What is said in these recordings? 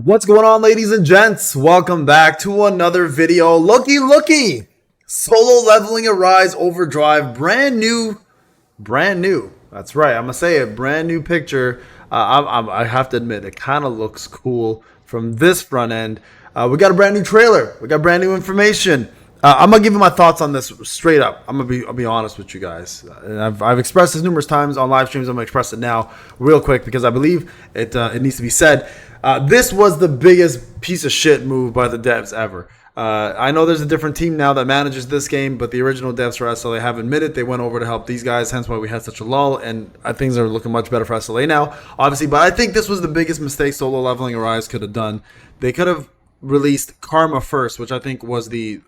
What's going on, ladies and gents? Welcome back to another video. Looky! Solo leveling Arise Overdrive, brand new. That's right. I'm gonna say it. Brand new picture. I have to admit, it kind of looks cool from this front end. We got a brand new trailer. We got brand new information. I'm gonna give you my thoughts on this straight up. I'll be honest with you guys. And I've expressed this numerous times on live streams. I'm gonna express it now, real quick, because I believe it needs to be said. This was the biggest piece of shit move by the devs ever. I know there's a different team now that manages this game, but the original devs for SLA have admitted they went over to help these guys, hence why we had such a lull, and things are looking much better for SLA now, obviously. But I think this was the biggest mistake solo leveling Arise could have done. They could have released Karma first, which I think was the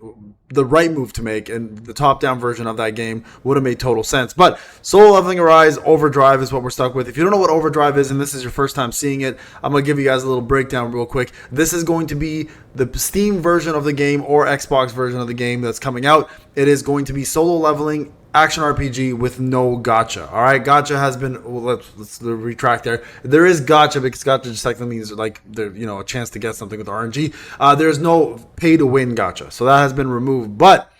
right move to make, and the top-down version of that game would have made total sense. But solo leveling Arise Overdrive is what we're stuck with. If you don't know what Overdrive is and this is your first time seeing it, I'm going to give you guys a little breakdown real quick. This is going to be the Steam version of the game or Xbox version of the game that's coming out. It is going to be solo leveling action RPG with no gacha. All right, gacha has been. Well, let's retract there. There is gacha because gacha just technically means like a chance to get something with RNG. There's no pay to win gacha, so that has been removed. But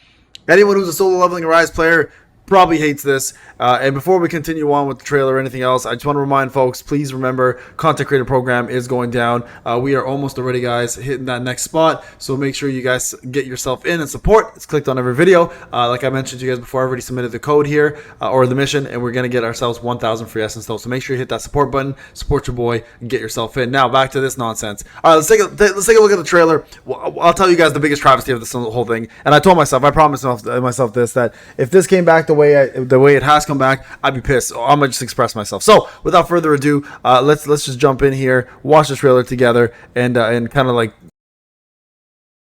anyone who's a solo leveling Arise player probably hates this. And before we continue on with the trailer or anything else, I just want to remind folks, please remember, content creator program is going down. We are almost already, guys, hitting that next spot. So make sure you guys get yourself in and support. It's clicked on every video. Like I mentioned to you guys before, I already submitted the code here or the mission, and we're going to get ourselves 1,000 free essence though. So make sure you hit that support button, support your boy, and get yourself in. Now back to this nonsense. All right, let's take a look at the trailer. I'll tell you guys the biggest travesty of this whole thing. And I told myself, I promised myself this, that if this came back the way it has come back, I'd be pissed. So I'm gonna just express myself. So without further ado, let's just jump in here, watch the trailer together, and kind of like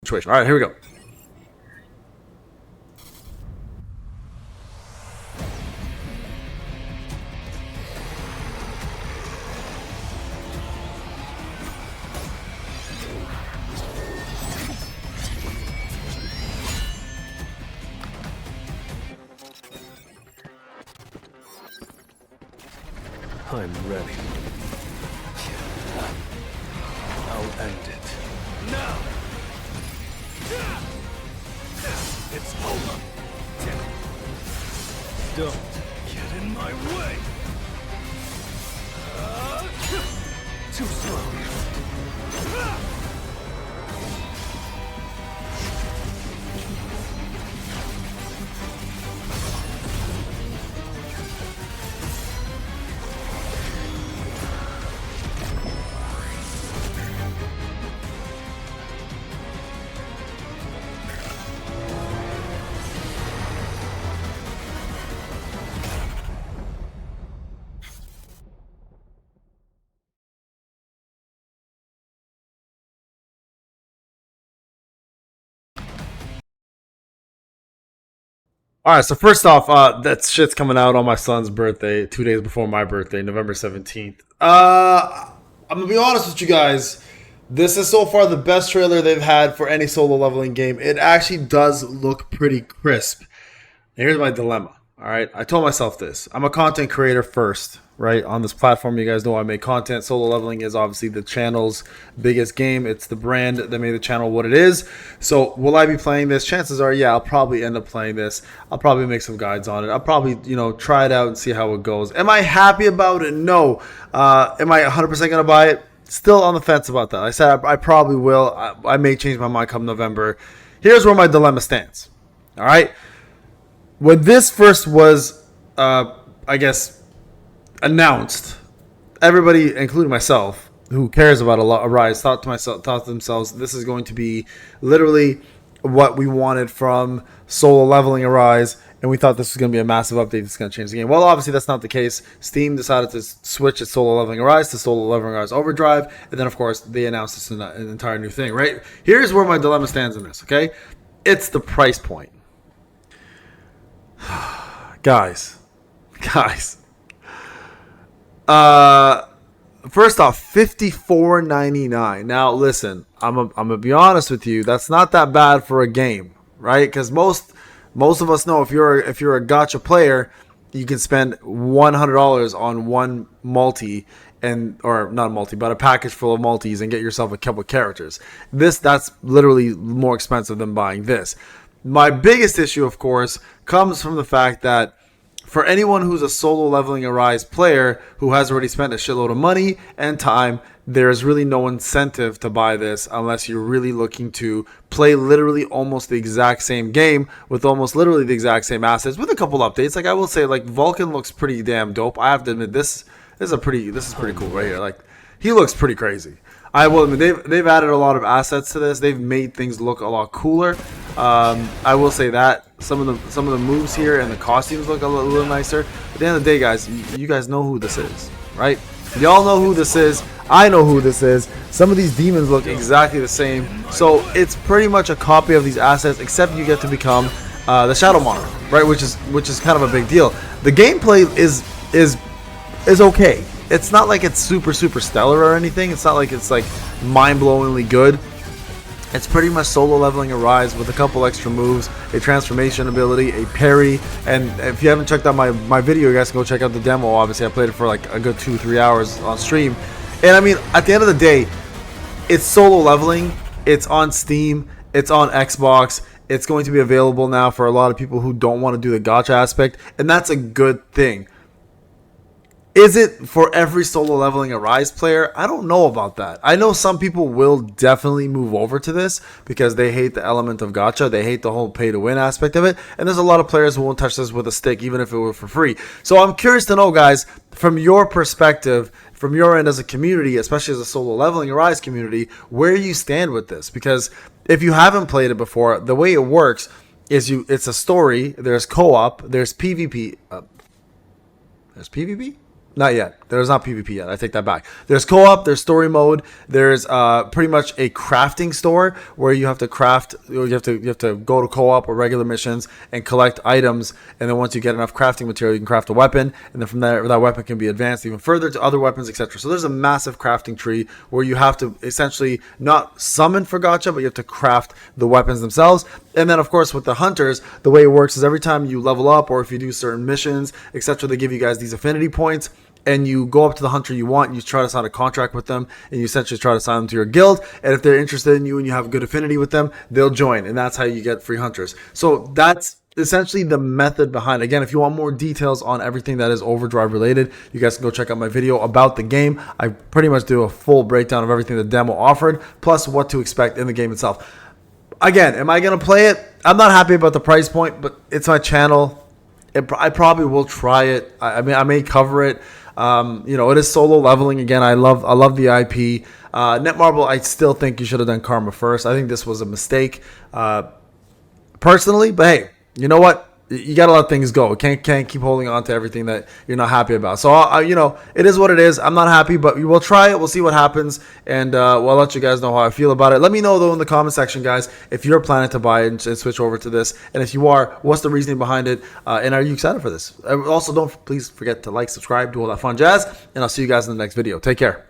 situation. All right, here we go. I'm ready. I'll end it. Now! It's over! Don't get in my way! Too slow. All right, so first off, that shit's coming out on my son's birthday, 2 days before my birthday, November 17th. I'm gonna be honest with you guys. This is so far the best trailer they've had for any solo leveling game. It actually does look pretty crisp. And here's my dilemma. All right, I told myself this. I'm a content creator first, right? On this platform, you guys know I make content. Solo leveling is obviously the channel's biggest game. It's the brand that made the channel what it is. So will I be playing this? Chances are, yeah, I'll probably end up playing this. I'll probably make some guides on it. I'll probably, try it out and see how it goes. Am I happy about it? No. Am I 100% going to buy it? Still on the fence about that. I said I probably will. I may change my mind come November. Here's where my dilemma stands. All right. When this first was, I guess, announced, everybody, including myself, who cares about Arise, thought to themselves, this is going to be literally what we wanted from solo leveling Arise, and we thought this was going to be a massive update that's going to change the game. Well, obviously that's not the case. Steam decided to switch its solo leveling Arise to solo leveling Arise Overdrive, and then of course they announced this an entire new thing. Right? Here's where my dilemma stands in this. Okay, it's the price point. Guys. First off, $54.99. Now, listen, I'm gonna be honest with you. That's not that bad for a game, right? Because most of us know if you're a gacha player, you can spend $100 on one multi or not a multi, but a package full of multis and get yourself a couple of characters. That's literally more expensive than buying this. My biggest issue, of course, comes from the fact that for anyone who's a solo leveling Arise player who has already spent a shitload of money and time, there's really no incentive to buy this unless you're really looking to play literally almost the exact same game with almost literally the exact same assets with a couple updates. Like I will say, like Vulcan looks pretty damn dope. I have to admit this is pretty cool right here. Like he looks pretty crazy. I will admit they've added a lot of assets to this. They've made things look a lot cooler. I will say that some of the moves here and the costumes look a little nicer. At the end of the day, guys, you guys know who this is, right? Y'all know who this is. I know who this is. Some of these demons look exactly the same. So it's pretty much a copy of these assets, except you get to become the Shadow Monarch, right? Which is kind of a big deal. The gameplay is okay. It's not like it's super stellar or anything. It's not like it's like mind-blowingly good. It's pretty much solo leveling Arise with a couple extra moves, a transformation ability, a parry, and if you haven't checked out my video, you guys can go check out the demo. Obviously, I played it for like a good 2-3 hours on stream. And I mean, at the end of the day, it's solo leveling. It's on Steam. It's on Xbox. It's going to be available now for a lot of people who don't want to do the gacha aspect, and that's a good thing. Is it for every solo leveling Arise player? I don't know about that. I know some people will definitely move over to this because they hate the element of gacha. They hate the whole pay to win aspect of it. And there's a lot of players who won't touch this with a stick even if it were for free. So I'm curious to know, guys, from your perspective, from your end as a community, especially as a solo leveling Arise community, where you stand with this. Because if you haven't played it before, the way it works is it's a story. There's co-op. There's PvP. There's PvP? Not yet. There's not PvP yet. I take that back. There's co-op. There's story mode. There's pretty much a crafting store where you have to craft. You have to go to co-op or regular missions and collect items. And then once you get enough crafting material, you can craft a weapon. And then from there, that weapon can be advanced even further to other weapons, etc. So there's a massive crafting tree where you have to essentially not summon for gacha, but you have to craft the weapons themselves. And then, of course, with the hunters, the way it works is every time you level up or if you do certain missions, etc., they give you guys these affinity points. And you go up to the hunter you want, you try to sign a contract with them, and you essentially try to sign them to your guild. And if they're interested in you and you have a good affinity with them, they'll join. And that's how you get free hunters. So that's essentially the method behind. Again, if you want more details on everything that is Overdrive related, you guys can go check out my video about the game. I pretty much do a full breakdown of everything the demo offered, plus what to expect in the game itself. Again, am I going to play it? I'm not happy about the price point, but it's my channel. I probably will try it. I mean, I may cover it. It is solo leveling. Again, I love the IP. Netmarble, I still think you should have done Karma first. I think this was a mistake, personally. But hey, you know what? You got to let things go. Can't keep holding on to everything that you're not happy about. So, it is what it is. I'm not happy, but we will try it. We'll see what happens, and I'll let you guys know how I feel about it. Let me know, though, in the comment section, guys, if you're planning to buy it and switch over to this. And if you are, what's the reasoning behind it, and are you excited for this? Also, don't please forget to like, subscribe, do all that fun jazz, and I'll see you guys in the next video. Take care.